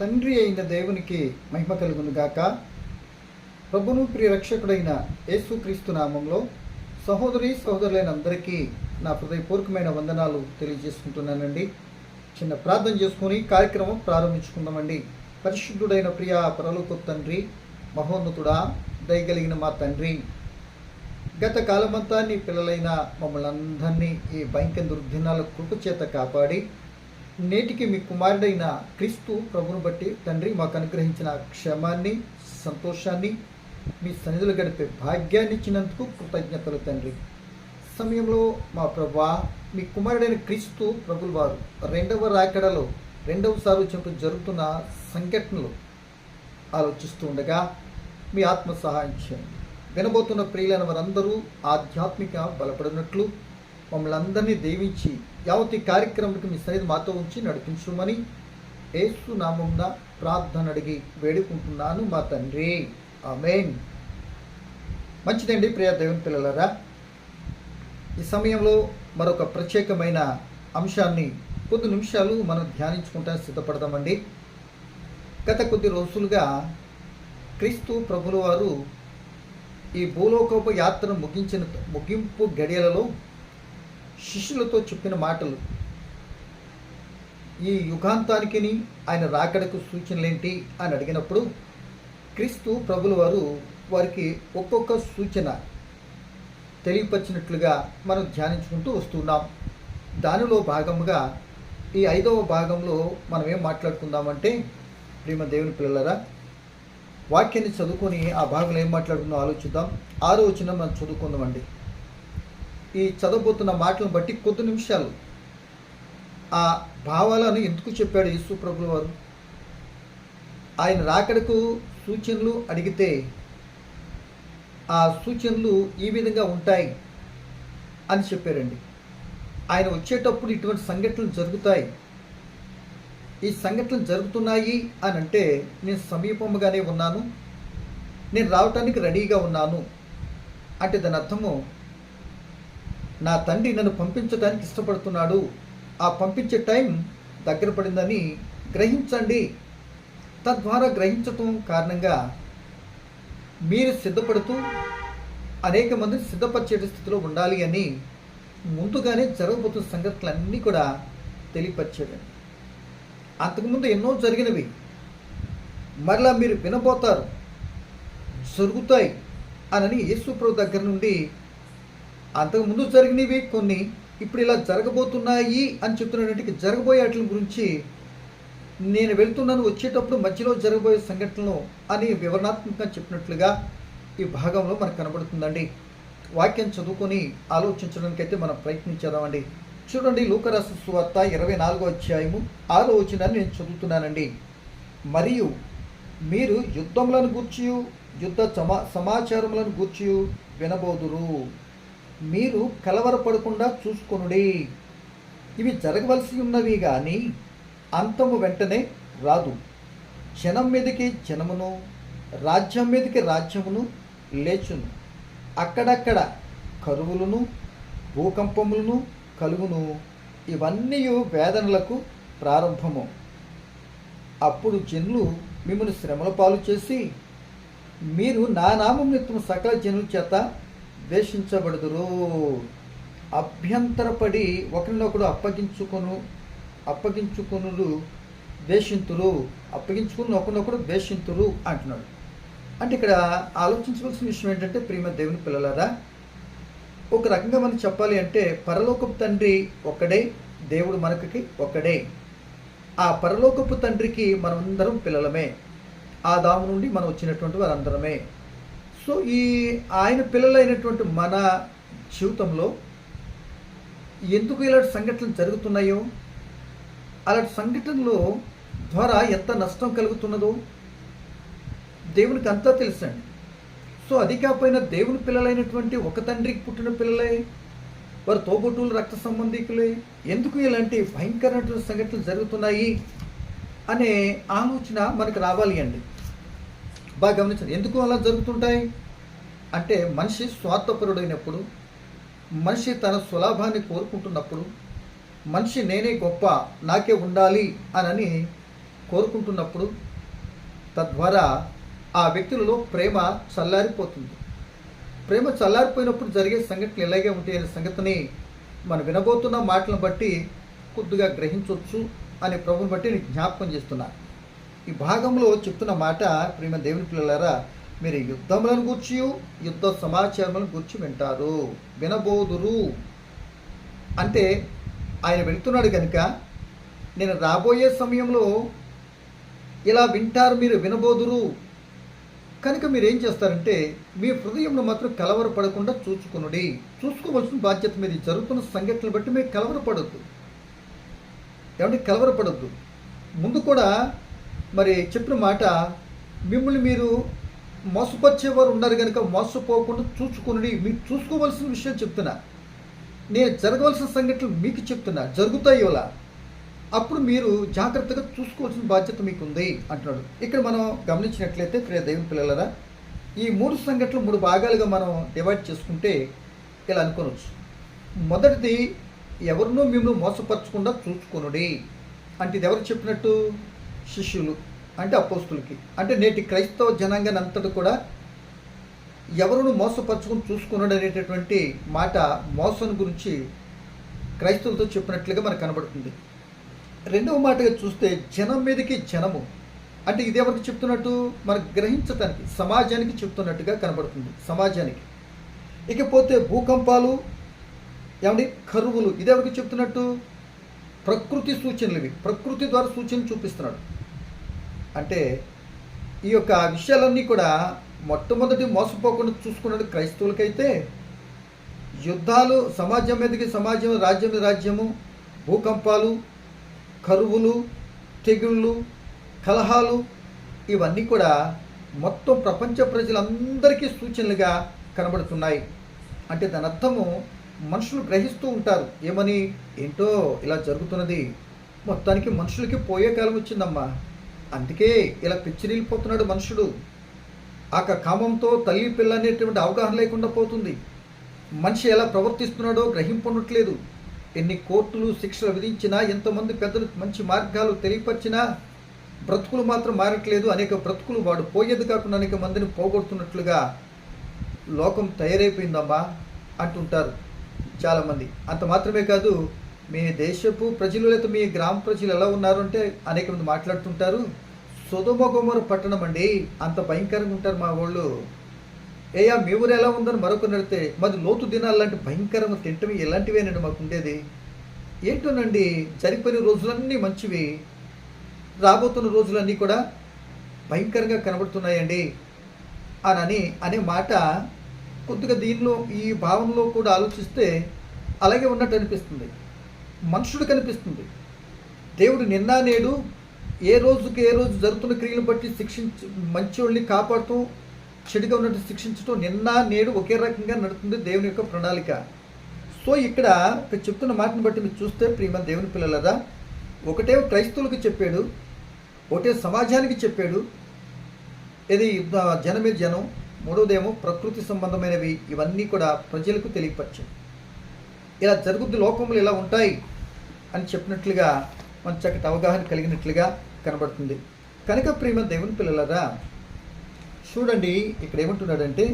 తండ్రి అయిన దేవునికి మహిమ కలుగును గాక. ప్రభును ప్రియ రక్షకుడైన యేసుక్రీస్తు నామంలో సహోదరి సహోదరులైన అందరికీ నా హృదయపూర్వకమైన వందనాలు తెలియజేసుకుంటున్నానండి. చిన్న ప్రార్థన చేసుకుని కార్యక్రమం ప్రారంభించుకుందామండి. పరిశుద్ధుడైన ప్రియ పరలోక తండ్రి, మహోన్నతుడా, దయగలిగిన మా తండ్రి, గత కాలమంతా నీ పిల్లలైన మమ్మల్ని అందరినీ ఈ భయంకర దుర్దినాల కృప చేత కాపాడి నేటికి మీ కుమారుడైన క్రీస్తు ప్రభును బట్టి తండ్రి మాకు అనుగ్రహించిన క్షేమాన్ని, సంతోషాన్ని, మీ సన్నిధులు గడిపే భాగ్యాన్ని ఇచ్చినందుకు కృతజ్ఞతలు తండ్రి. సమయంలో మా ప్రభా, మీ కుమారుడైన క్రీస్తు ప్రభులు వారు రెండవ రాకడలో రెండవసారి వచ్చినప్పుడు జరుగుతున్న సంఘటనలు ఆలోచిస్తూ ఉండగా మీ ఆత్మ సహాయం చేయండి. వినబోతున్న ప్రియులైన వారందరూ ఆధ్యాత్మిక బలపడినట్లు మమ్మల్ని అందరినీ దీవించి యావతి కార్యక్రమానికి మీ సన్నిధి మాతో ఉంచి నడిపించమని యేసు నామమున ప్రార్థన అడిగి వేడుకుంటున్నాను మా తండ్రి, ఆమేన్. మంచిదండి ప్రియ దేవుని పిల్లలారా, ఈ సమయంలో మరొక ప్రత్యేకమైన అంశాన్ని కొద్ది నిమిషాలు మనం ధ్యానించుకుంటా సిద్ధపడదామండి. గత కొద్ది రోజులుగా క్రీస్తు ప్రభుల వారు ఈ భూలోకపు యాత్రను ముగింపు గడియలలో శిష్యులతో చెప్పిన మాటలు, ఈ యుగాంతానికి ఆయన రాకడకు సూచనలేంటి అని అడిగినప్పుడు క్రీస్తు ప్రభుల వారు వారికి ఒక్కొక్క సూచన తెలియపరిచినట్లుగా మనం ధ్యానించుకుంటూ వస్తున్నాం. దానిలో భాగముగా ఈ 5వ భాగంలో మనం ఏం మాట్లాడుకుందామంటే, ప్రియమ దేవుని పిల్లలరా, వాక్యాన్ని చదువుకొని ఆ భాగంలో ఏం మాట్లాడుకుందాం ఆలోచిద్దాం. 6వ వచనం మనం చదువుకుందామండి. ఈ చదవబోతున్న మాటలను బట్టి కొద్ది నిమిషాలు ఆ భావాలను ఎందుకు చెప్పాడు యేసు ప్రభుల వారు, ఆయన రాకడకు సూచనలు అడిగితే ఆ సూచనలు ఈ విధంగా ఉంటాయి అని చెప్పారండి. ఆయన వచ్చేటప్పుడు ఇటువంటి సంఘటనలు జరుగుతాయి, ఈ సంఘటనలు జరుగుతున్నాయి అని అంటే నేను సమీపంగానే ఉన్నాను, నేను రావటానికి రెడీగా ఉన్నాను అంటే దాని అర్థము నా తండ్రి నన్ను పంపించడానికి ఇష్టపడుతున్నాడు, ఆ పంపించే టైం దగ్గర పడిందని గ్రహించండి. తద్వారా గ్రహించటం కారణంగా మీరు సిద్ధపడుతూ అనేక మందిని సిద్ధపరిచే స్థితిలో ఉండాలి అని ముందుగానే జరగబోతున్న సంగతులన్నీ కూడా తెలియపరిచాడండి. అంతకుముందు ఎన్నో జరిగినవి మరలా మీరు వినబోతారు, జరుగుతాయి అని యేసుప్రభు దగ్గర నుండి అంతకుముందు జరిగినవి కొన్ని ఇప్పుడు ఇలా జరగబోతున్నాయి అని చెప్తున్నటువంటి జరగబోయే వాటి గురించి నేను వెళ్తున్నాను, వచ్చేటప్పుడు మధ్యలో జరగబోయే సంఘటనలు అని వివరణాత్మకంగా చెప్పినట్లుగా ఈ భాగంలో మనకు కనబడుతుందండి. వాక్యం చదువుకొని ఆలోచించడానికైతే మనం ప్రయత్నించేద్దామండి. చూడండి, లూకా రాసిన సువార్త 24వ అధ్యాయము 6వ వచనాన్ని నేను చదువుతున్నానండి. మరియు మీరు యుద్ధములను గూర్చి యుద్ధ సమాచారములను గూర్చి వినబోదురు, మీరు కలవరపడకుండా చూసుకొనుడి. ఇవి జరగవలసి ఉన్నవి కానీ అంతము వెంటనే రాదు. జనం మీదకి జనమును, రాజ్యం మీదకి రాజ్యమును లేచును. అక్కడక్కడ కరువులను, భూకంపములను కలుగును. ఇవన్నీ వేదనలకు ప్రారంభము. అప్పుడు జనులు మిమ్మల్ని శ్రమల పాలు చేసి మీరు నా నామం నిమిత్తము సకల జనుల చేత ద్వేషించబడుదురు. అభ్యంతరపడి ఒకరినొకడు అప్పగించుకొనుడు ద్వేషింతురు, అప్పగించుకుని ఒకరినొకడు ద్వేషింతురు అంటున్నాడు. అంటే ఇక్కడ ఆలోచించవలసిన విషయం ఏంటంటే, ప్రియమ దేవుని పిల్లలారా, ఒక రకంగా మనం చెప్పాలి అంటే పరలోకపు తండ్రి ఒక్కడే, దేవుడు మనకి ఒక్కడే. ఆ పరలోకపు తండ్రికి మనమందరం పిల్లలమే, ఆదాము నుండి మనం వచ్చినటువంటి వారందరమే. సో ఈ ఆయన పిల్లలైనటువంటి మన జీవితంలో ఎందుకు ఇలాంటి సంఘటనలు జరుగుతున్నాయో, అలాంటి సంఘటనల ద్వారా ఎంత నష్టం కలుగుతున్నదో దేవునికి అంతా తెలుసండి. సో అది కాకపోయినా దేవుని పిల్లలైనటువంటి ఒక తండ్రికి పుట్టిన పిల్లలే, వారు తోబుట్టువులు, రక్త సంబంధికులే, ఎందుకు ఇలాంటి భయంకరమైన సంఘటనలు జరుగుతున్నాయి అనే ఆలోచన మనకు రావాలి అండి. బాగా గమనించండి, ఎందుకు అలా జరుగుతుంటాయి అంటే మనిషి స్వార్థపరుడైనప్పుడు, మనిషి తన సులాభాన్ని కోరుకుంటున్నప్పుడు, మనిషి నేనే గొప్ప, నాకే ఉండాలి అని కోరుకుంటున్నప్పుడు తద్వారా ఆ వ్యక్తులలో ప్రేమ చల్లారిపోతుంది. ప్రేమ చల్లారిపోయినప్పుడు జరిగే సంఘటనలు ఇలాగే ఉంటాయి అనే సంగతిని మనం వినబోతున్న మాటలను బట్టి కొద్దిగా గ్రహించవచ్చు అనే ప్రభుని బట్టి నేను జ్ఞాపకం చేస్తున్నా. ఈ భాగంలో చెప్తున్న మాట, ప్రేమ దేవుని పిల్లలారా, మీరు యుద్ధములను గూర్చి యుద్ధ సమాచారములను గూర్చి వింటారు, వినబోదురు. అంటే ఆయన వెళ్తున్నాడు కనుక నేను రాబోయే సమయంలో ఇలా వింటారు, మీరు వినబోదురు కనుక మీరు ఏం చేస్తారంటే మీ హృదయంలో మాత్రం కలవరపడకుండా చూసుకోవలసిన బాధ్యత మీద జరుగుతున్న సంఘటనలు బట్టి మీరు కలవరపడద్దు. ఏమంటే కలవరపడద్దు. ముందు కూడా మరి చెప్పిన మాట, మిమ్మల్ని మీరు మోసపరిచేవారు ఉన్నారు కనుక మోసపోకుండా చూసుకుని, మీరు చూసుకోవలసిన విషయం చెప్తున్నా, నేను జరగవలసిన సంఘటనలు మీకు చెప్తున్నా, జరుగుతాయి ఇలా, అప్పుడు మీరు జాగ్రత్తగా చూసుకోవాల్సిన బాధ్యత మీకు ఉంది అంటున్నాడు. ఇక్కడ మనం గమనించినట్లయితే ప్రియ దేవుని పిల్లలరా, ఈ 3 సంఘటనలు 3 భాగాలుగా మనం డివైడ్ చేసుకుంటే ఇలా అనుకోవచ్చు. మొదటిది, ఎవరినో మిమ్మల్ని మోసపరచకుండా చూసుకొనుడి. అంటే ఇది ఎవరు చెప్పినట్టు? శిష్యులు, అంటే అపోస్తులకి. అంటే నేటి క్రైస్తవ జనాంగాన్ని అంతటి కూడా ఎవరిని మోసపరచుకుని చూసుకున్నాడు అనేటటువంటి మాట మోసం గురించి క్రైస్తవులతో చెప్పినట్లుగా మనకు కనబడుతుంది. రెండవ మాటగా చూస్తే జనం మీదకి జనము, అంటే ఇది ఎవరికి చెప్తున్నట్టు? మనకు గ్రహించటానికి, సమాజానికి చెప్తున్నట్టుగా కనబడుతుంది, సమాజానికి. ఇకపోతే భూకంపాలు, ఏమండి కరువులు, ఇది ఎవరికి చెప్తున్నట్టు? ప్రకృతి సూచనలు. ఇవి ప్రకృతి ద్వారా సూచనలు చూపిస్తున్నాడు. అంటే ఈ యొక్క విషయాలన్నీ కూడా మొట్టమొదటి మోసపోకుండా చూసుకున్నాడు క్రైస్తవులకైతే. యుద్ధాలు, సమాజం మీదకి సమాజం, రాజ్యం మీద రాజ్యము, భూకంపాలు, కరువులు, తెగుళ్ళు, కలహాలు, ఇవన్నీ కూడా మొత్తం ప్రపంచ ప్రజలందరికీ సూచనలుగా కనబడుతున్నాయి. అంటే దాని అర్థము మనుషులు గ్రహిస్తూ ఉంటారు. ఏమని? ఏంటో ఇలా జరుగుతున్నది, మొత్తానికి మనుషులకి పోయే కాలం వచ్చిందమ్మా, అందుకే ఇలా పిచ్చిరిల్లిపోతున్నాడు మనుషుడు. ఆ కామంతో తల్లి పిల్ల అనేటువంటి అవగాహన లేకుండా పోతుంది. మనిషి ఎలా ప్రవర్తిస్తున్నాడో గ్రహింపనట్లేదు. ఎన్ని కోర్టులు శిక్షలు విధించినా, ఎంతమంది పెద్దలు మంచి మార్గాలు తెలియపరిచినా బ్రతుకులు మాత్రం మారట్లేదు. అనేక బ్రతుకులు వాడు పోయేది కాకుండా అనేక మందిని పోగొడుతున్నట్లుగా లోకం తయారైపోయిందమ్మా అంటుంటారు చాలామంది. అంత మాత్రమే కాదు, మీ దేశపు ప్రజలు లేదా మీ గ్రామ ప్రజలు ఎలా ఉన్నారు అంటే అనేక మంది మాట్లాడుతుంటారు, సొదొమ గొమొర పట్టణం అండి, అంత భయంకరంగా ఉంటారు మా వాళ్ళు. ఏయా మీ ఊరు ఎలా ఉందని మరొకరు నడితే, మాది లోతు దినాలు లాంటి భయంకరంగా తింటవి ఎలాంటివేనండి మాకు ఉండేది. ఏంటోనండి, జరిగిపోయిన రోజులన్నీ మంచివి, రాబోతున్న రోజులన్నీ కూడా భయంకరంగా కనబడుతున్నాయండి అని అనే మాట కొద్దిగా దీనిలో ఈ భావనలో కూడా ఆలోచిస్తే అలాగే ఉన్నట్టు అనిపిస్తుంది. మనుషుడు కనిపిస్తుంది. దేవుడు నిన్న నేడు ఏ రోజుకి ఏ రోజు జరుగుతున్న క్రియలను బట్టి మంచోళ్ళని కాపాడుతూ, చెడుగా ఉన్నట్టు శిక్షించడం నిన్న నేడు ఒకే రకంగా నడుతుంది దేవుని యొక్క ప్రణాళిక. సో ఇక్కడ చెప్తున్న మాటను బట్టి మీరు చూస్తే ప్రియమైన దేవుని పిల్లలదా, ఒకటే క్రైస్తవులకు చెప్పాడు, ఒకటే సమాజానికి చెప్పాడు, ఇది జనమే జనం. మూడవదేమో ప్రకృతి సంబంధమైనవి, ఇవన్నీ కూడా ప్రజలకు తెలియపరిచాయి. ఇలా జరుగుద్ది, లోకములు ఇలా ఉంటాయి అని చెప్పినట్లుగా మన చక్కటి అవగాహన కలిగినట్లుగా కనబడుతుంది. కనుక ప్రియమైన దేవుని పిల్లలరా, చూడండి ఇక్కడ ఏమంటున్నాడంటే,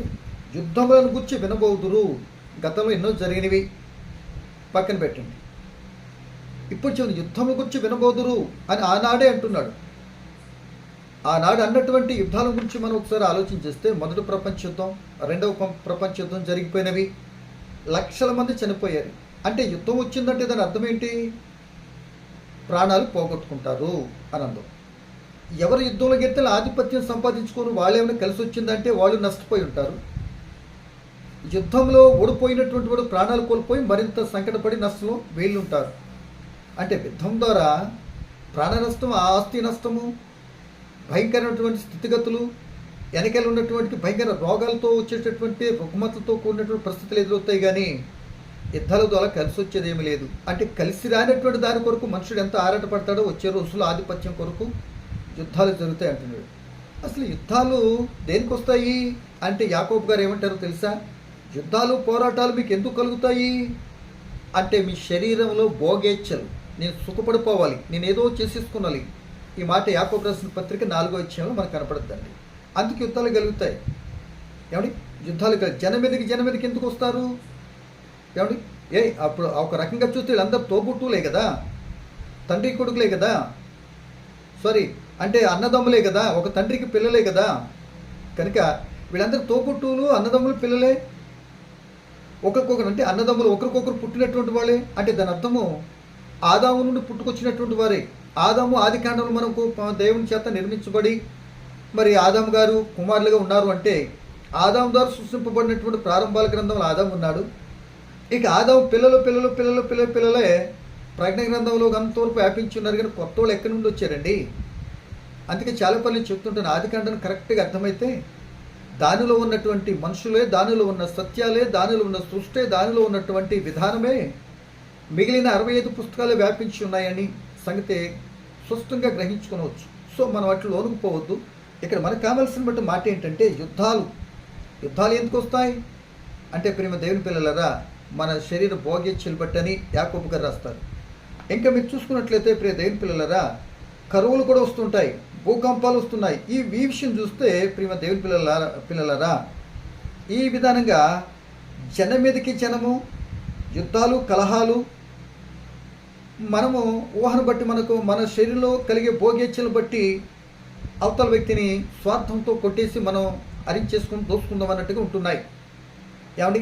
యుద్ధములను గురించి వినబోదురు. గతంలో ఎన్నో జరిగినవి పక్కన పెట్టండి, ఇప్పుడు చూడండి యుద్ధముల గురించి వినబోదురు అని ఆనాడే అంటున్నాడు. ఆనాడు అన్నటువంటి యుద్ధాల గురించి మనం ఒకసారి ఆలోచించేస్తే, మొదటి ప్రపంచ యుద్ధం, రెండవ ప్రపంచ యుద్ధం జరిగిపోయినవి, లక్షల మంది చనిపోయారు. అంటే యుద్ధం వచ్చిందంటే దాని అర్థం ఏంటి? ప్రాణాలు పోగొట్టుకుంటారు అని అందం. ఎవరు యుద్ధంలో గెలితే ఆధిపత్యం సంపాదించుకొని వాళ్ళు ఏమైనా కలిసి వచ్చిందంటే వాళ్ళు నష్టపోయి ఉంటారు. యుద్ధంలో ఓడిపోయినటువంటి వాడు ప్రాణాలు కోల్పోయి మరింత సంకటపడి నష్టంలో వీళ్ళు ఉంటారు. అంటే యుద్ధం ద్వారా ప్రాణ నష్టం, ఆస్తి నష్టము, భయంకరమైనటువంటి స్థితిగతులు, వెనకాల ఉన్నటువంటి భయంకర రోగాలతో వచ్చేటటువంటి రుగ్మతలతో కూడినటువంటి పరిస్థితులు ఎదురవుతాయి. కానీ యుద్ధాల ద్వారా కలిసి వచ్చేది ఏమీ లేదు. అంటే కలిసి రానటువంటి దాని కొరకు మనుషుడు ఎంత ఆరాటపడతాడో వచ్చే రోజుల్లో ఆధిపత్యం కొరకు యుద్ధాలు జరుగుతాయి అంటున్నాడు. అసలు యుద్ధాలు దేనికి వస్తాయి అంటే యాకోబు గారు ఏమంటారో తెలుసా? యుద్ధాలు పోరాటాలు మీకు ఎందుకు కలుగుతాయి అంటే మీ శరీరంలో భోగేచ్ఛలు, నేను సుఖపడిపోవాలి, నేను ఏదో చేసేసుకున్నాలి, ఈ మాట యాకోబు రాసిన పత్రిక 4వ అధ్యాయంలో మనకు కనపడుతుందండి. అందుకు యుద్ధాలు కలుగుతాయి. ఏమండి, జనం మీదకి ఎందుకు వస్తారు? ఏమండి, అప్పుడు ఒక రకంగా చూస్తే వీళ్ళందరూ తోబుట్టులే కదా, తండ్రి కొడుకులే కదా, సారీ అంటే అన్నదమ్ములే కదా, ఒక తండ్రికి పిల్లలే కదా. కనుక వీళ్ళందరూ తోబుట్టువులు, అన్నదమ్ములు, పిల్లలే. ఒకరికొకరు అంటే అన్నదమ్ములు ఒకరికొకరు పుట్టినటువంటి వాళ్ళే. అంటే దాని అర్థము ఆదాము నుండి పుట్టుకొచ్చినటువంటి వారే. ఆదాము ఆది కాండంలో మనకు దేవుని చేత నిర్మించబడి మరి ఆదాము గారు కుమారులుగా ఉన్నారు. అంటే ఆదాము ద్వారా సృష్టింపబడినటువంటి ప్రారంభాల గ్రంథంలో ఆదాము ఉన్నాడు. ఇక ఆదాము పిల్లలే ప్రజ్ఞ గ్రంథంలో అంతవరకు వ్యాపించి ఉన్నారు. కానీ కొత్త వాళ్ళు ఎక్కడి నుండి వచ్చారండి? అందుకే చాలా పనులు చెప్తుంటాను. ఆది కాండం కరెక్ట్గా అర్థమైతే దానిలో ఉన్నటువంటి మనుషులే, దానిలో ఉన్న సత్యాలే, దానిలో ఉన్న సృష్టి, దానిలో ఉన్నటువంటి విధానమే మిగిలిన 65 పుస్తకాలు వ్యాపించి ఉన్నాయని సంగతి స్పష్టంగా గ్రహించుకోవచ్చు. సో మనం వాటిలో లోనుకుపోవద్దు. ఇక్కడ మనకు కావాల్సిన బట్టి మాట ఏంటంటే యుద్ధాలు ఎందుకు వస్తాయి అంటే ప్రేమ దేవుని పిల్లలరా, మన శరీర భోగ్యచ్చలు బట్టని యాకోబు గారు రాస్తారు. ఇంకా మీరు చూసుకున్నట్లయితే ప్రియ దేవుని పిల్లలరా, కరువులు కూడా వస్తుంటాయి, భూకంపాలు వస్తున్నాయి. ఈ విషయం చూస్తే ప్రియ దేవుని పిల్లలరా, ఈ విధానంగా జనం మీదకి జనము, యుద్ధాలు, కలహాలు, మనము ఊహను బట్టి మనకు మన శరీరంలో కలిగే భోగేచ్ఛలు బట్టి అవతల వ్యక్తిని స్వార్థంతో కొట్టేసి మనం అరించేసుకుని దోసుకుందాం అన్నట్టుగా ఉంటున్నాయి. ఏమండి,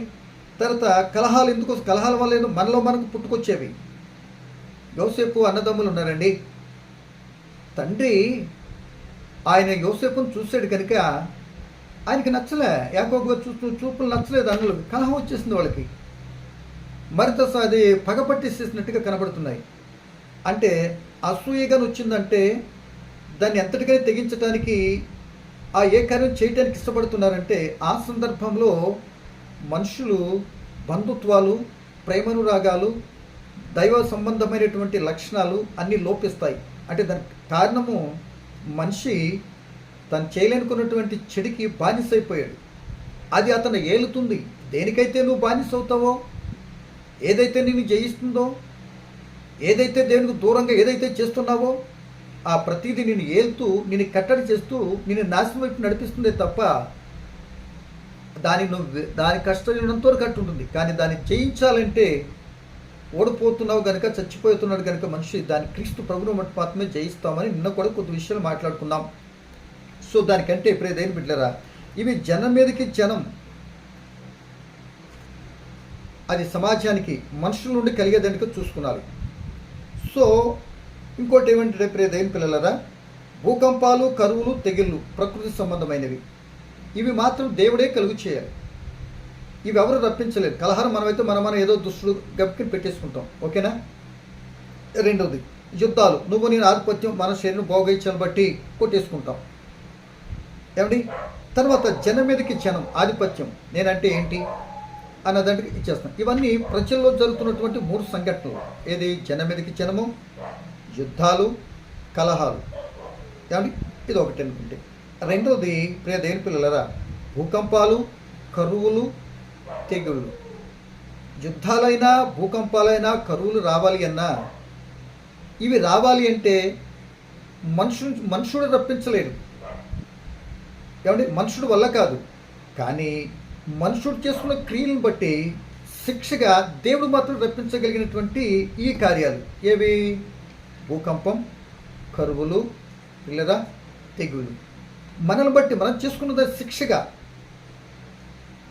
తర్వాత కలహాలు ఎందుకు? కలహాల వల్ల మనకు పుట్టుకొచ్చేవి. యోసేపు అన్నదమ్ములు ఉన్నారండి. తండ్రి ఆయన యోసేపును చూశాడు కనుక ఆయనకి నచ్చలే, యాకోబు చూపులు నచ్చలేదు. అన్నలు కలహం వచ్చేసింది వాళ్ళకి. మరింత అది పగపట్టేసేసినట్టుగా కనబడుతున్నాయి. అంటే అసూయగా వచ్చిందంటే దాన్ని ఎంతటికైనా తెగించడానికి ఏ కార్యం చేయడానికి ఇష్టపడుతున్నారంటే ఆ సందర్భంలో మనుషులు బంధుత్వాలు, ప్రేమానురాగాలు, దైవ సంబంధమైనటువంటి లక్షణాలు అన్నీ లోపిస్తాయి. అంటే దానికి కారణము మనిషి తను చేయలేనుకున్నటువంటి చెడికి బానిసైపోయాడు. అది అతను ఏలుతుంది. దేనికైతే నువ్వు బానిస అవుతావో, ఏదైతే నిన్ను జయిస్తుందో, ఏదైతే దేవునికి దూరంగా ఏదైతే చేస్తున్నావో ఆ ప్రతిదీ నిన్ను ఏలుతూ, నిన్ను కట్టడి చేస్తూ, నిన్ను నాశనం వైపు నడిపిస్తుందే తప్ప దాని కష్టం కట్టు ఉంటుంది. కానీ దాన్ని జయించాలంటే ఓడిపోతున్నావు కనుక, చచ్చిపోతున్నాడు కనుక మనిషి దాని క్రీస్తు ప్రభువును మాత్రమే జయిస్తామని నిన్న కూడా కొద్ది విషయాలు మాట్లాడుకుందాం. సో దానికంటే ఇప్పుడే దేని బిడ్డలరా, ఇవి జనం మీదకి జనం, అది సమాజానికి మనుషుల నుండి కలిగేదానికి చూసుకున్నారు. సో ఇంకోటి ఏమంటే ప్రియ దేవుని పిల్లలరా, భూకంపాలు, కరువులు, తెగుళ్ళు ప్రకృతి సంబంధమైనవి. ఇవి మాత్రం దేవుడే కలుగు చేయాలి. ఇవి ఎవరు రప్పించలేరు. కలహారం మనమైతే మనం ఏదో దుస్తులు గప్పిని పెట్టేసుకుంటాం. ఓకేనా? రెండవది యుద్ధాలు, నువ్వు నేను ఆధిపత్యం, మన శరీరం భోగైచ్ఛలు బట్టి కొట్టేసుకుంటాం. ఏమండి, తర్వాత జనం మీదకి జనం, ఆధిపత్యం, నేనంటే ఏంటి అన్నదానికి ఇచ్చేస్తాం. ఇవన్నీ ప్రజల్లో జరుగుతున్నటువంటి 3 సంఘటనలు. ఏది? జనం మీదకి జనము, యుద్ధాలు, కలహాలు. ఏమండి, ఇది ఒకటి అనుకుంటే. రెండవది ప్రియ దేవుని పిల్లలరా, భూకంపాలు, కరువులు, తెగుళ్ళు. యుద్ధాలైనా, భూకంపాలైనా, కరువులు రావాలి అన్నా, ఇవి రావాలి అంటే మనుషుడు రప్పించలేడు. ఏమంటే మనుషుడు వల్ల కాదు. కానీ మనుషుడు చేసుకున్న క్రియలను బట్టి శిక్షగా దేవుడు మాత్రం రప్పించగలిగినటువంటి ఈ కార్యాలు ఏవి? భూకంపం, కరువులు, లేదా తెగులు. మనల్ని బట్టి మనం చేసుకున్నది శిక్షగా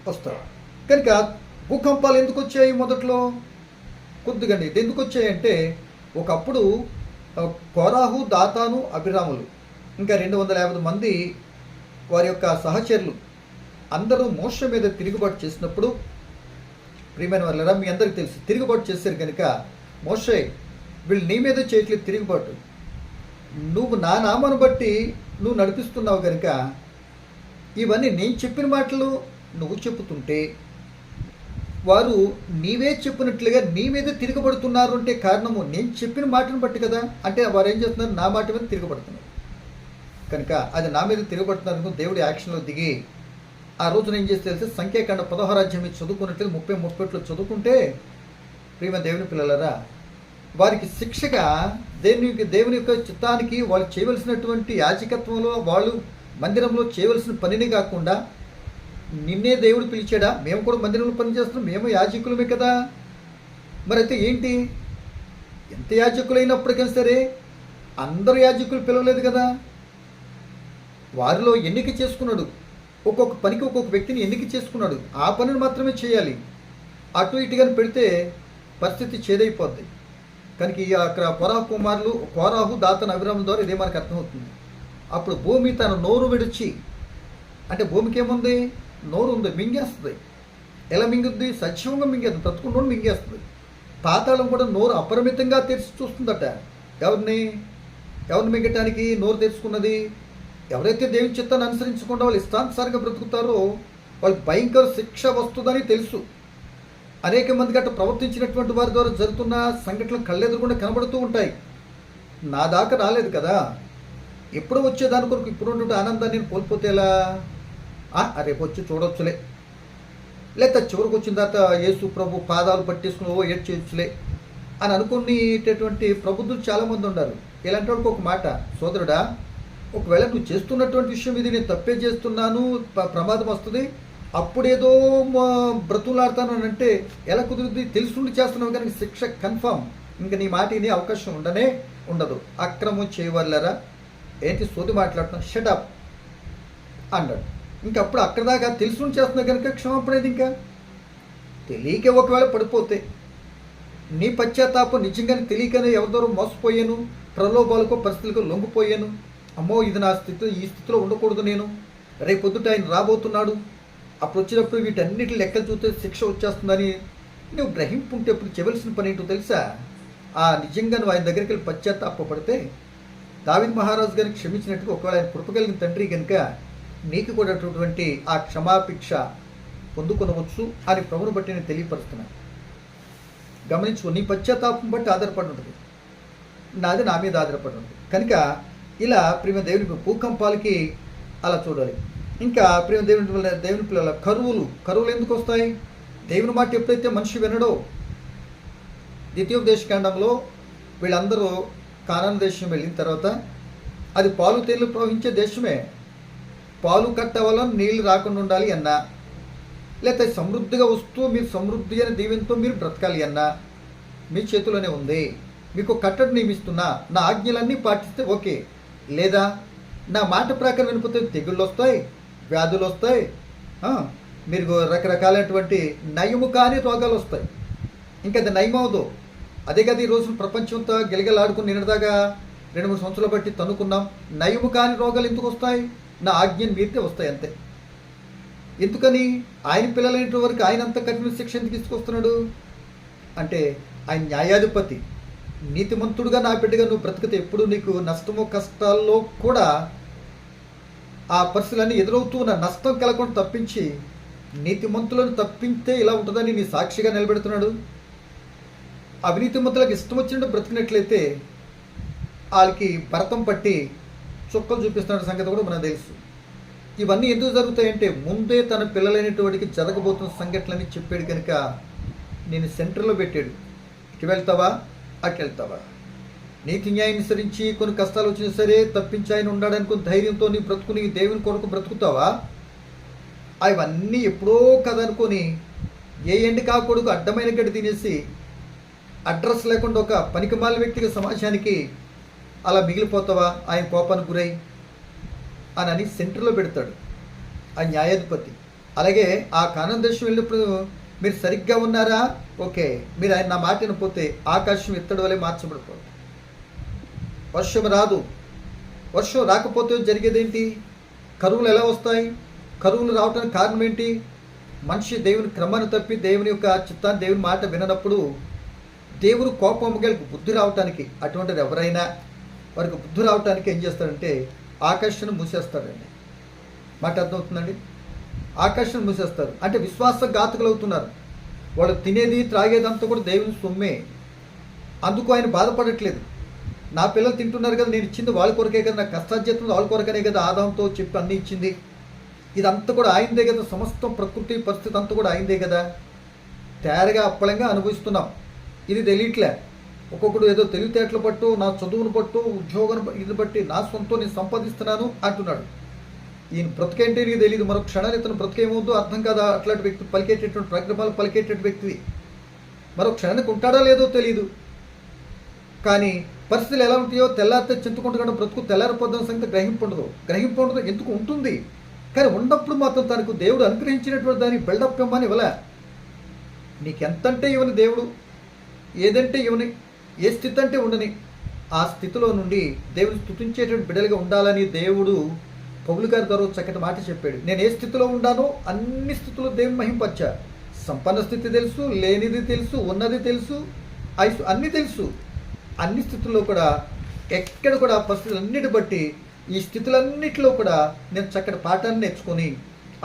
వస్తారు. కనుక భూకంపాలు ఎందుకు వచ్చాయి? మొదట్లో కొద్దిగా ఎందుకు వచ్చాయంటే, ఒకప్పుడు కోరాహు, దాతాను, అభిరాములు ఇంకా 250 మంది వారి యొక్క సహచరులు అందరూ మోషే మీద తిరుగుబాటు చేసినప్పుడు, ప్రియమైన వాళ్ళరా మీ అందరికీ తెలుసు, తిరుగుబాటు చేశారు కనుక మోషే వీళ్ళు నీ మీద చేయట్లేదు తిరుగుబాటు, నువ్వు నా నామాను బట్టి నువ్వు నడిపిస్తున్నావు కనుక ఇవన్నీ నేను చెప్పిన మాటలు నువ్వు చెప్పుతుంటే వారు నీవే చెప్పినట్లుగా నీ మీద తిరగబడుతున్నారు అంటే కారణము నేను చెప్పిన మాటను బట్టి కదా. అంటే వారు ఏం చేస్తున్నారు? నా మాట మీద తిరగబడుతున్నారు కనుక అది నా మీద తిరగబడుతున్నారు. దేవుడి యాక్షన్లో దిగి ఆ రోజున ఏం చేస్తే తెలిసి సంఖ్యాకాండ 16వ అధ్యాయం చదువుకున్నట్లయితే 30-31 చదువుకుంటే ప్రియమైన దేవుని పిల్లలరా, వారికి శిక్షగా దేవుని యొక్క చిత్తానికి వాళ్ళు చేయవలసినటువంటి యాజకత్వంలో వాళ్ళు మందిరంలో చేయవలసిన పనిని కాకుండా నిన్నే దేవుడు పిలిచాడా? మేము కూడా మందిరంలో పని చేస్తున్నాం, మేము యాజకులమే కదా. మరి అయితే ఏంటి? ఎంత యాజకులైనప్పటికీ సరే అందరూ యాజకులు పిలవలేదు కదా. వారిలో ఎన్నిక చేసుకున్నాడు, ఒక్కొక్క పనికి ఒక్కొక్క వ్యక్తిని ఎన్నిక చేసుకున్నాడు. ఆ పనిని మాత్రమే చేయాలి. అటు ఇటుగా పెడితే పరిస్థితి చేదైపోద్ది. కనుక అక్కడ కోరాహు దాతను అభిరాముల ద్వారా ఇదే మనకు అర్థమవుతుంది. అప్పుడు భూమి తన నోరు విడిచి, అంటే భూమికి ఏముంది? నోరు ఉంది, మింగేస్తుంది. ఎలా మింగుద్ది? సజీవంగా మింగేస్తుంది, బ్రతుకున్నోడు మింగేస్తుంది. పాతాళం కూడా నోరు అపరిమితంగా తెరిచి చూస్తుందట. ఎవరిని మింగటానికి నోరు తెరుచుకున్నది? ఎవరైతే దేవుని చిత్తాన్ని అనుసరించకుండా వాళ్ళు ఇష్టానుసారంగా బ్రతుకుతారో వాళ్ళకి భయంకర శిక్ష వస్తుందని తెలుసు. అనేక మంది గట్ట ప్రవర్తించినటువంటి వారి ద్వారా జరుగుతున్న సంఘటనలు కళ్ళెదురుకుండా కనబడుతూ ఉంటాయి. నా దాకా రాలేదు కదా, ఎప్పుడు వచ్చేదాని కొరకు ఇప్పుడు ఉండే ఆనందాన్ని నేను కోల్పోతేలా? రేపు వచ్చి చూడొచ్చులే, లేకపోతే చివరికి వచ్చిన తర్వాత యేసు ప్రభు పాదాలు పట్టేసుకుని ఏడ్ చేయొచ్చులే అని అనుకునేటటువంటి ప్రబుద్ధులు చాలామంది ఉన్నారు. ఇలాంటి వాళ్ళకి ఒక మాట, సోదరుడా, ఒకవేళ నువ్వు చేస్తున్నటువంటి విషయం ఇది, నేను తప్పే చేస్తున్నాను, ప్రమాదం వస్తుంది, అప్పుడేదో బ్రతులాడతాను అని అంటే ఎలా కుదురుద్ది? తెలుసుండి చేస్తున్నావు కానీ శిక్ష కన్ఫామ్. ఇంకా నీ మాట వినే అవకాశం ఉండదు. అక్రమం చేయవర్లరా, ఏంటి సోది మాట్లాడుతున్నావు, షటప్ అన్నాడు. ఇంకా అప్పుడు అక్కడ దాకా తెలుసుండి చేస్తున్నావు కనుక క్షమాపణది. ఇంకా తెలియక ఒకవేళ పడిపోతే నీ పశ్చాత్తాపం నిజంగానే తెలియకనే ఎవరిదోరో మోసపోయాను, ప్రలోభాలకో పరిస్థితులకు లొంగిపోయాను, అమ్మో ఇది నా స్థితి, ఈ స్థితిలో ఉండకూడదు, నేను రేపొద్దుట ఆయన రాబోతున్నాడు, అప్పుడు వచ్చినప్పుడు వీటన్నిటి లెక్కలు చూస్తే శిక్ష వచ్చేస్తుందని నువ్వు గ్రహింపు ఉంటే ఇప్పుడు చేయవలసిన పని ఏంటో తెలుసా? నిజంగా నువ్వు ఆయన దగ్గరికి వెళ్ళి పశ్చాత్తాపడితే దావీదు మహారాజు గారిని క్షమించినట్టుగా ఒకవేళ ఆయన కృప కలిగిన తండ్రి కనుక నీకు కూడా అటువంటి ఆ క్షమాభిక్ష పొందుకొనవచ్చు అని ప్రభువుని బట్టి నేను తెలియపరుస్తున్నాను. గమనించుకో, నీ పశ్చాత్తాపం బట్టి ఆధారపడి ఉంటుంది, నాది నా మీద ఆధారపడి ఉంటుంది. కనుక ఇలా ప్రేమ దేవుని భూకంపాలకి అలా చూడాలి. ఇంకా ప్రేమ దేవుని పిల్లల కరువులు ఎందుకు వస్తాయి? దేవుని మాట ఎప్పుడైతే మనిషి వినడో, ద్వితీయోపదేశకాండంలో వీళ్ళందరూ కానాను దేశం వెళ్ళిన తర్వాత అది పాలు తేళ్లు ప్రవహించే దేశమే. పాలు కట్ట వల్ల నీళ్లు రాకుండా ఉండాలి అన్నా, లేకపోతే సమృద్ధిగా వస్తూ మీరు సమృద్ధి అనే దీవెనతో మీరు బ్రతకాలి అన్నా మీ చేతిలోనే ఉంది. మీకు కట్టడి నియమిస్తున్నా, నా ఆజ్ఞలన్నీ పాటిస్తే ఓకే, లేదా నా మాట ప్రకారం వినిపోతే తెగుళ్ళు వస్తాయి, వ్యాధులు వస్తాయి, మీరు రకరకాలైనటువంటి నయము కాని రోగాలు వస్తాయి. ఇంకా అది నయం అవదు. అదే కదా ఈ రోజున ప్రపంచంతో గిలగలాడుకుని నిన్నదాకా 2-3 సంవత్సరాలు బట్టి తన్నుకున్నాం. నయము కాని రోగాలు ఎందుకు వస్తాయి? నా ఆజ్ఞను మీరితే వస్తాయి అంతే. ఎందుకని? ఆయన పిల్లలైన వరకు ఆయన అంత కఠిన శిక్ష ఎందుకు తీసుకొస్తున్నాడు అంటే ఆయన న్యాయాధిపతి, నీతిమంతుడుగా నా బిడ్డగా నువ్వు బ్రతికితే ఎప్పుడు నీకు నష్టమో కష్టాల్లో కూడా ఆ పరిస్థితులన్నీ ఎదురవుతూ ఉన్న నష్టం కలగకుండా తప్పించి నీతిమంతులను తప్పితే ఇలా ఉంటుందని నీ సాక్షిగా నిలబెడుతున్నాడు. అవినీతిమంతులకు ఇష్టం వచ్చినట్టు బ్రతికినట్లయితే వాళ్ళకి భరతం పట్టి చుక్కలు చూపిస్తున్న సంగతి కూడా మనకు తెలుసు. ఇవన్నీ ఎందుకు జరుగుతాయంటే ముందే తన పిల్లలైనటువంటికి జరగబోతున్న సంఘటనలని చెప్పాడు కనుక నేను సెంటర్లో పెట్టాడు. ఇటు వెళ్తావా అటు వెళ్తావా, నీతి న్యాయం అనుసరించి కొన్ని కష్టాలు వచ్చినా సరే తప్పించి ఆయన ఉన్నాడనుకుని ధైర్యంతో నీ బ్రతుకుని దేవుని కొరకు బ్రతుకుతావా? అవన్నీ ఎప్పుడో కదనుకొని ఏ ఎండి కాకూడదు అడ్డమైన గడ్డి తినేసి అడ్రస్ లేకుండా ఒక పనికిమాల వ్యక్తిగా సమాజానికి అలా మిగిలిపోతావా ఆయన కోపానికి గురై అని సెంటర్లో పెడతాడు ఆ న్యాయాధిపతి. అలాగే ఆ కానాను దేశం వెళ్ళినప్పుడు మీరు సరిగ్గా ఉన్నారా, ఓకే, మీరు ఆయన నా మాట వినకపోతే ఆకాశం ఇత్తడి వలె మార్చబడిపోతుంది. వర్షం రాదు. వర్షం రాకపోతే జరిగేదేంటి? కరువులు ఎలా వస్తాయి? కరువులు రావడానికి కారణం ఏంటి? మనిషి దేవుని క్రమాన్ని తప్పి దేవుని యొక్క చిత్తాన్ని దేవుని మాట విననప్పుడు దేవుడు కోపముగలకు బుద్ధి రావటానికి, అటువంటిది ఎవరైనా వారికి బుద్ధి రావటానికి ఏం చేస్తాడంటే ఆకాశాన్ని మూసేస్తాడండి. మాట అర్థమవుతుందండి? ఆకాశాన్ని మూసేస్తారు అంటే విశ్వాసఘాతకులు అవుతున్నారు. వాళ్ళు తినేది త్రాగేదంతా కూడా దేవుని సొమ్మే. అందుకు ఆయన బాధపడట్లేదు. నా పిల్లలు తింటున్నారు కదా, నేను ఇచ్చింది వాళ్ళ కొరకే కదా, నా కష్టార్జితం వాళ్ళ కొరకనే కదా, ఆదాంతో చెప్పి అన్నీ ఇచ్చింది, ఇదంతా కూడా ఆయనదే కదా, సమస్తం ప్రకృతి పరిస్థితి అంతా కూడా ఆయనదే కదా, తేరగా అప్పలంగా అనుభవిస్తున్నాం. ఇది తెలియట్లే. ఒక్కొక్కడు ఏదో తెలివితేటలు పట్టు, నా చదువును పట్టు, ఉద్యోగం ఇది బట్టి నా సొంతం నేను సంపాదిస్తున్నాను అంటున్నాడు. ఈయన బ్రతికేంటి నీకు తెలియదు, మరొక క్షణాలు ఇతను బ్రతికేమవుద్దో అర్థం కాదా. అట్లాంటి వ్యక్తి పలికేటటువంటి ప్రగ్రహాలు పలికేటటువంటి వ్యక్తి మరొక క్షణానికి ఉంటాడో లేదో తెలియదు. కానీ పరిస్థితులు ఎలా ఉంటాయో తెల్లారితే చింతకుంటుగా బ్రతుకు తెల్లారిపోద్దాం సంగతి గ్రహింపు ఉండదు ఎందుకు ఉంటుంది. కానీ ఉన్నప్పుడు మాత్రం తనకు దేవుడు అనుగ్రహించినటువంటి దాన్ని బిల్డప్ ఇవ్వమని ఇవ్వలే. నీకెంతంటే ఇవ్వని దేవుడు, ఏదంటే ఇవ్వని, ఏ స్థితి అంటే ఉండని, ఆ స్థితిలో నుండి దేవుడు స్తుతించేటువంటి బిడ్డలుగా ఉండాలని దేవుడు పౌలు గారి ద్వారా చక్కటి మాట చెప్పాడు. నేను ఏ స్థితిలో ఉండానో అన్ని స్థితుల్లో దేవుని మహింపచ్చా. సంపన్న స్థితి తెలుసు, లేనిది తెలుసు, ఉన్నది తెలుసు, అన్నీ తెలుసు. అన్ని స్థితుల్లో కూడా ఎక్కడ కూడా పరిస్థితులన్నిటి బట్టి ఈ స్థితులన్నిటిలో కూడా నేను చక్కటి పాఠాన్ని నేర్చుకొని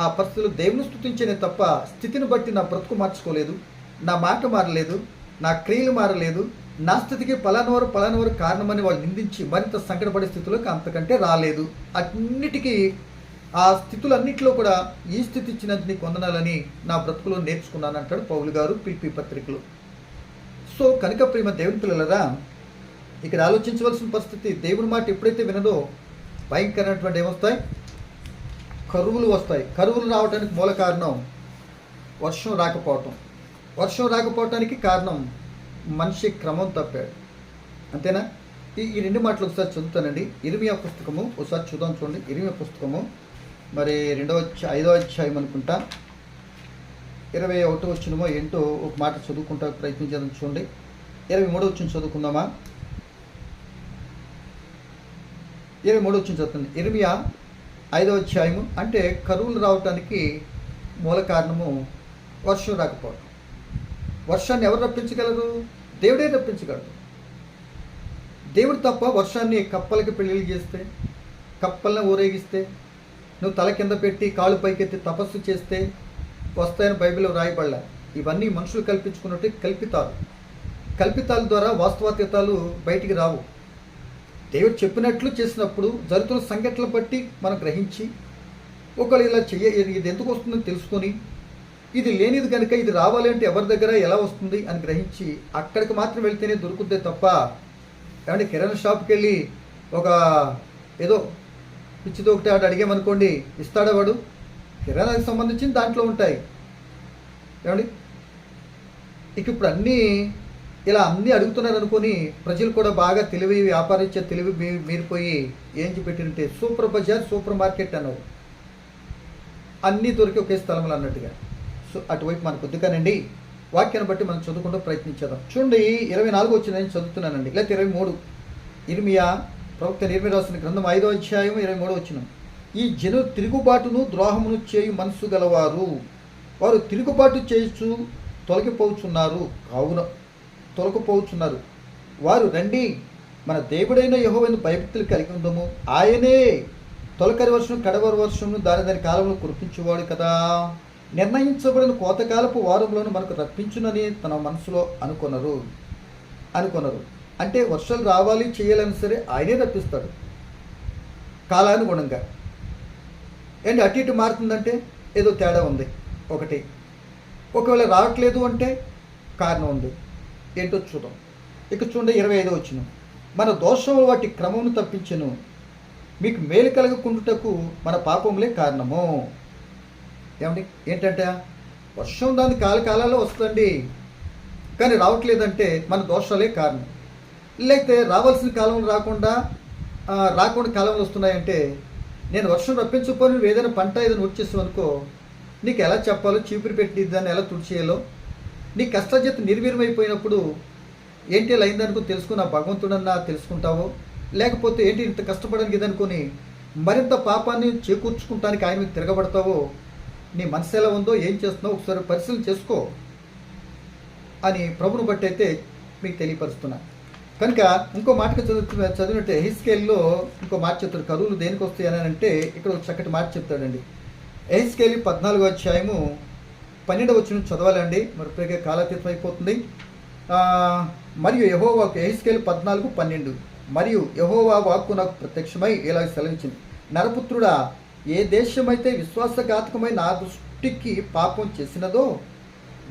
ఆ పరిస్థితులు దేవుని స్తుతించేనే తప్ప స్థితిని బట్టి నా బ్రతుకు మార్చుకోలేదు, నా మాట మారలేదు, నా క్రియలు మారలేదు. నా స్థితికి పలానవారు కారణమని వాళ్ళు నిందించి మరింత సంకటపడే స్థితిలోకి అంతకంటే రాలేదు. అన్నిటికీ ఆ స్థితులన్నింటిలో కూడా ఈ స్థితి ఇచ్చినందుకు నీకు వందనాలని నా బ్రతుకులో నేర్చుకున్నాను అంటాడు పౌలు గారు పిలిపి పత్రికలో. సో కనుక ప్రేమ దేవుని పిల్లలరా, ఇక్కడ ఆలోచించవలసిన పరిస్థితి, దేవుని మాట ఎప్పుడైతే వినదో భయంకరమైనటువంటి ఏమొస్తాయి, కరువులు వస్తాయి. కరువులు రావడానికి మూల కారణం వర్షం రాకపోవటానికి కారణం మనిషి క్రమం తప్పాడు. అంతేనా? ఈ రెండు మాటలు ఒకసారి చదువుతానండి. ఇర్మియా పుస్తకము ఒకసారి చూద్దాం, చూడండి. ఇర్మియా పుస్తకము మరి 5వ అధ్యాయం అనుకుంటా, 21వ వచనమో ఏంటో ఒక మాట చదువుకుంటా ప్రయత్నించేద్దాం. చూడండి, 23వ వచనం చదువుకుందామా? 23వ వచనం చదువుతుంది. ఇర్మియా 5వ అధ్యాయము. అంటే కరువులు రావటానికి మూల కారణము వర్షం రాకపోవడం. వర్షాన్ని ఎవరు రప్పించగలరు? దేవుడే రప్పించగలరు. దేవుడు తప్ప వర్షాన్ని కప్పలకి పెళ్ళిళ్ళు చేస్తే, కప్పల్ని ఊరేగిస్తే, నువ్వు తల కింద పెట్టి కాళ్ళు పైకెత్తి తపస్సు చేస్తే వస్తాయని బైబిల్లో రాయబడలే. ఇవన్నీ మనుషులు కల్పించుకున్నట్టు కల్పితాల ద్వారా వాస్తవాతీతాలు బయటికి రావు. దేవుడు చెప్పినట్లు చేసినప్పుడు జరుగుతున్న సంఘటనలు బట్టి మనం గ్రహించి ఒకళ్ళు ఇలా ఇది ఎందుకు వస్తుందని తెలుసుకొని, ఇది లేనిది కనుక ఇది రావాలి అంటే ఎవరి దగ్గర ఎలా వస్తుంది అని గ్రహించి అక్కడికి మాత్రం వెళ్తేనే దొరుకుద్దే తప్ప, ఏమంటే కిరాణా షాప్కి వెళ్ళి ఒక ఏదో పిచ్చితో ఒకటి ఆడు అడిగామనుకోండి, ఇస్తాడా వాడు? కిరాణాకి సంబంధించిన దాంట్లో ఉంటాయి. ఏమండి ఇప్పుడు ఇలా అన్నీ అడుగుతున్నారు అనుకొని ప్రజలు కూడా బాగా వ్యాపారించే తెలివి మీరిపోయి ఏం పెట్టినట్టే సూపర్ బజార్, సూపర్ మార్కెట్ అన్నారు. అన్నీ దొరికి ఒకే స్థలంలో అన్నట్టుగా. సో అటువైపు మనకు వద్దుకానండి. వాక్యాన్ని బట్టి మనం చదువుకుంటూ ప్రయత్నించేద్దాం. చూడండి, 24 వచ్చిందని చదువుతున్నానండి, లేకపోతే 23. ఇర్మియా ప్రవక్త ఇర్మియా రాసిన గ్రంథం 5వ అధ్యాయం 23వ వచనం. ఈ జనులు తిరుగుబాటును ద్రోహమును చేయు మనసు గలవారు, వారు తిరుగుబాటు చేస్తూ తొలగిపోతున్నారు. వారు రండి, మన దేవుడైన యెహోవాను భయభక్తులు కలిగి ఉందము. ఆయనే తొలకరి వర్షం కడవరి వర్షమును దాని కాలంలో కురిపించేవాడు కదా. నిర్ణయించబడిన కోతకాలపు వారంలోనూ మనకు రప్పించునని తన మనసులో అనుకొనరు. అంటే వర్షాలు రావాలి చేయాలని సరే ఆయనే రప్పిస్తాడు కాలానుగుణంగా. అండ్ అటు ఇటు మారుతుందంటే ఏదో తేడా ఉంది ఒకటి. ఒకవేళ రావట్లేదు అంటే కారణం ఉంది, ఏంటో చూద్దాం. ఇక చూడండి, 25వ వచనం. మన దోషము వాటి క్రమమును తప్పించెను, మీకు మేలు కలగకుండుటకు మన పాపములే కారణము. ఏమండి ఏంటంటే వర్షం దాని కాలాల్లో వస్తుందండి, కానీ రావట్లేదంటే మన దోషాలే కారణం. లేకపోతే రావాల్సిన కాలంలో రాకుండా కాలంలో వస్తున్నాయంటే, నేను వర్షం రప్పించకపోయి నువ్వు ఏదైనా పంట ఏదైనా వచ్చేస్తావు అనుకో, నీకు ఎలా చెప్పాలో, చీపురు పెట్టి దాన్ని ఎలా తుడిచేయాలో, నీ కష్టజీత నిర్వీర్యమైపోయినప్పుడు ఏంటి ఇలా అయిందనుకో తెలుసుకుని ఆ భగవంతుడన్నా తెలుసుకుంటావో, లేకపోతే ఏంటి ఇంత కష్టపడడానికి ఇదనుకొని మరింత పాపాన్ని చేకూర్చుకుంటానికి ఆయన మీద తిరగబడతావో, నీ మనసు ఎలా ఉందో, ఏం చేస్తున్నావు ఒకసారి పరిశీలన చేసుకో అని ప్రభుని బట్టి అయితే మీకు తెలియపరుస్తున్నా. కనుక ఇంకో మాటకి చదివినట్టే ఎహెజ్కేలులో ఇంకో మాట చెప్తాడు, కరువులు దేనికి వస్తాయి అని అంటే ఇక్కడ ఒక చక్కటి మాట చెప్తాడండి. ఎహెజ్కేలు 14వ అధ్యాయము 12వ వచనం చదవాలండి, మరి ఇప్పటికే కాలాతీతం అయిపోతుంది. మరియు యెహోవాకు, ఎహెజ్కేలు 14:12, మరియు యెహోవా వాక్కు నాకు ప్రత్యక్షమై ఇలా సెలవించింది, నరపుత్రుడా, ఏ దేశమైతే విశ్వాసఘాతకమై నా దృష్టికి పాపం చేసినదో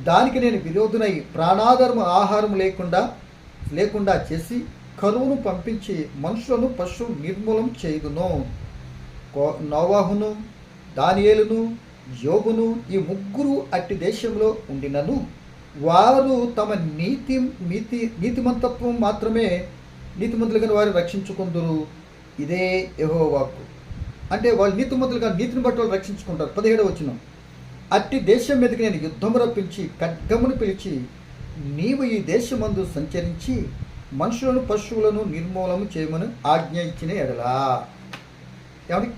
దానికి నేను విరోధునై ప్రాణాధారము ఆహారం లేకుండా లేకుండా చేసి కరువును పంపించి మనుషులను పశువులు నిర్మూలం చేయుదును. నోవాహును, దానియేలును, యోబును ఈ ముగ్గురు అట్టి దేశంలో ఉండినను వారు తమ నీతిమంతత్వం మాత్రమే నీతిమంతులుగా వారు రక్షించుకుందరు. ఇదే యెహోవా వాక్కు. అంటే వాళ్ళు నీతిమంతులుగా నీతిని బట్టి వాళ్ళు రక్షించుకుంటారు. 17వ వచనం, అట్టి దేశం మీదకి నేను యుద్ధము రప్పించి ఖడ్గమును పిలిచి నీవు ఈ దేశమందు సంచరించి మనుషులను పశువులను నిర్మూలము చేయమని ఆజ్ఞ ఇచ్చిన ఎడలా. ఏమని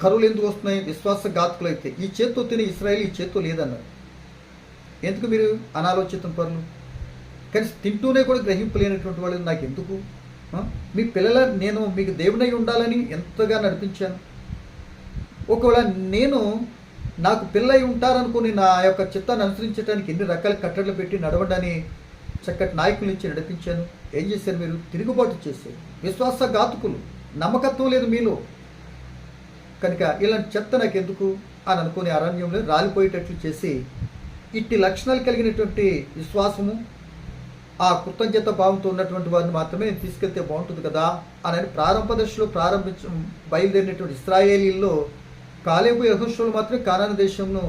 కరువులు ఎందుకు వస్తున్నాయి? విశ్వాసఘాతకులు అయితే ఈ చేత్తో తిని ఇశ్రాయేలు ఈ చేత్తో లేదన్నారు. ఎందుకు మీరు అనాలోచితం పనులు? కానీ తింటూనే కూడా గ్రహింపలేనటువంటి వాళ్ళు నాకు ఎందుకు? మీ పిల్లల నేను మీకు దేవునై ఉండాలని ఎంతగా నడిపించాను. ఒకవేళ నేను నాకు పిల్లై ఉంటారనుకుని నా యొక్క చిత్తాన్ని అనుసరించడానికి ఎన్ని రకాల కట్టడలు పెట్టి నడవడాన్ని చక్కటి నాయకులు ఇచ్చి నడిపించాను. ఏం చేశారు మీరు? తిరుగుబాటు చేశారు. విశ్వాసఘాతకులు, నమ్మకత్వం లేదు మీలో. కనుక ఇలాంటి చెత్త నాకు ఎందుకు అని అనుకుని అరణ్యంలో రాలిపోయేటట్లు చేసి ఇట్టి లక్షణాలు కలిగినటువంటి విశ్వాసము, ఆ కృతజ్ఞత భావంతో ఉన్నటువంటి వారిని మాత్రమే నేను తీసుకెళ్తే బాగుంటుంది కదా అని ప్రారంభ దశలో బయలుదేరినటువంటి ఇశ్రాయేలీల్లో కాలేబు, యెహోషువలు మాత్రమే కానాను దేశంను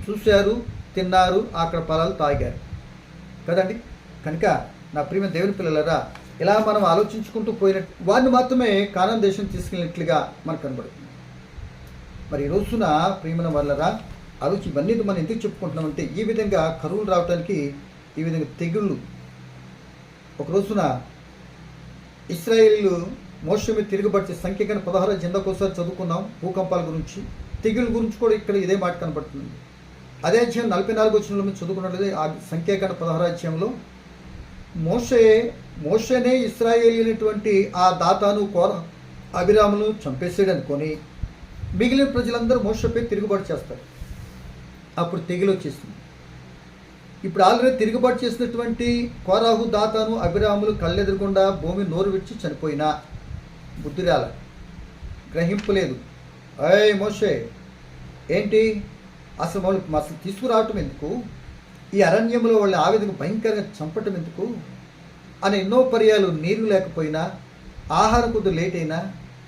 చూశారు, తిన్నారు, అక్కడ ఫలాలు తాగారు కదండి. కనుక నా ప్రియమైన దేవుని పిల్లలరా, ఇలా మనం ఆలోచించుకుంటూ పోయినట్టు వారిని మాత్రమే కానాను దేశం తీసుకెళ్ళినట్లుగా మనకు కనబడుతుంది. మరి ఈ రోజున ప్రియమైన వాళ్ళరా ఆలోచి ఇవన్నీ మనం ఎందుకు చెప్పుకుంటున్నామంటే ఈ విధంగా కరువులు రావడానికి ఈ విధంగా తెగుళ్ళు. ఒక రోజున ఇశ్రాయేలీలు మోషే మీద తిరుగుబడితే సంఖ్యాకాండ 16 కిందకోసారి చదువుకున్నాం. భూకంపాల గురించి, తెగుళ్ళ గురించి కూడా ఇక్కడ ఇదే మాట కనబడుతుంది. అదే అధ్యాయం 44 వచనంలో మేము చదువుకున్నట్లయితే ఆ సంఖ్యాకాండ 16 అధ్యాయంలో మోషేనే ఇశ్రాయేలీలైనటువంటి ఆ దాతాను, కోర, అభిరామును చంపేసాడు అనుకొని మిగిలిన ప్రజలందరూ మోషేపై తిరుగుబాటు చేస్తారు. అప్పుడు తెగులు వచ్చేస్తుంది. ఇప్పుడు ఆల్రెడీ తిరుగుబాటు చేసినటువంటి కోరాహు, దాతాను, అభిరాములు కళ్ళెదురకుండా భూమి నోరు విడిచి చనిపోయినా బుద్ధిరాల గ్రహింపలేదు. అయ్ మోషే, ఏంటి అసలు వాళ్ళు తీసుకురావటం ఎందుకు? ఈ అరణ్యంలో వాళ్ళని ఆ విధంగా భయంకరంగా చంపటం ఎందుకు అని ఎన్నో పర్యాలు నీరు లేకపోయినా, ఆహారం కొద్దిగా లేట్ అయినా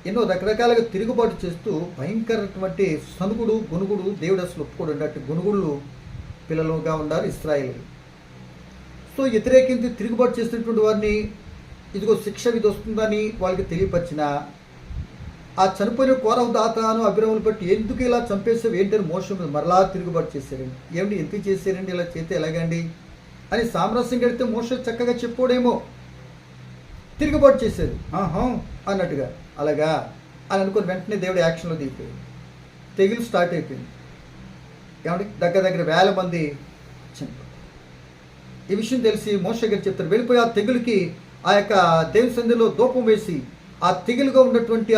ఎన్నో రకరకాలుగా తిరుగుబాటు చేస్తూ భయంకరమైనటువంటి సనుగుడు, గునుగుడు, దేవుడు అసలు ఒప్పుకోడు గునుగుళ్ళు పిల్లలుగా ఉన్నారు ఇశ్రాయేలు. సో వ్యతిరేకించి తిరుగుబాటు చేసినటువంటి వారిని ఇదిగో శిక్ష విధి వస్తుందని వాళ్ళకి తెలియపరిచిన ఆ చనిపోయిన కోరహు, దాతాను, అభిరాములు బట్టి ఎందుకు ఇలా చంపేసావు ఏంటని మోషే మీద మరలా తిరుగుబాటు చేశారండి. ఏమిటి ఎందుకు చేశారండి, ఇలా చేస్తే ఎలాగండి అని సామరస్యం గడితే మోషే చక్కగా చెప్పుకోడేమో. తిరుగుబాటు చేశారు అన్నట్టుగా, అలాగా అని అనుకుని వెంటనే దేవుడు యాక్షన్లో దిగిపోయాడు. తెగులు స్టార్ట్ అయిపోయింది. ఏమంటే దగ్గర వేల మంది చనిపోయారు. ఈ విషయం తెలిసి మోషే గారు చెప్తారు, వెళ్ళిపోయి ఆ తెగులుకి ఆ యొక్క దేవుని సన్నిధిలో ధూపం వేసి ఆ తెగులుగా ఉన్నటువంటి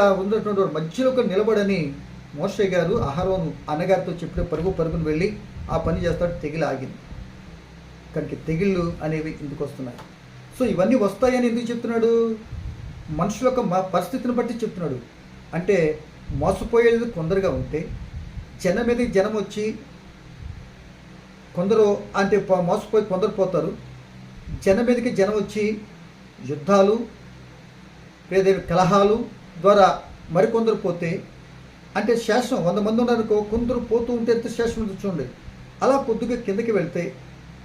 మధ్యలో నిలబడని మోషే గారు అహరోను అన్నగారితో చెప్పిన పరుగును వెళ్ళి ఆ పని చేస్తాడు. తెగులు ఆగింది. కనుక తెగుళ్ళు అనేవి ఎందుకు వస్తున్నాయి? సో ఇవన్నీ వస్తాయని ఎందుకు చెప్తున్నాడు? మనుషుల యొక్క పరిస్థితిని బట్టి చెప్తున్నాడు. అంటే మోసపోయేది కొందరుగా ఉంటే జనం మీదకి జనం వచ్చి కొందరు అంటే మోసపోయి కొందరు పోతారు. జనం మీదకి జనం వచ్చి యుద్ధాలు, కలహాలు ద్వారా మరికొందరు పోతే, అంటే శేషం 100 మంది ఉన్నారనుకో, కొందరు పోతూ ఉంటే ఎంత శేషం చూడండి. అలా కొద్దిగా కిందకి వెళ్తే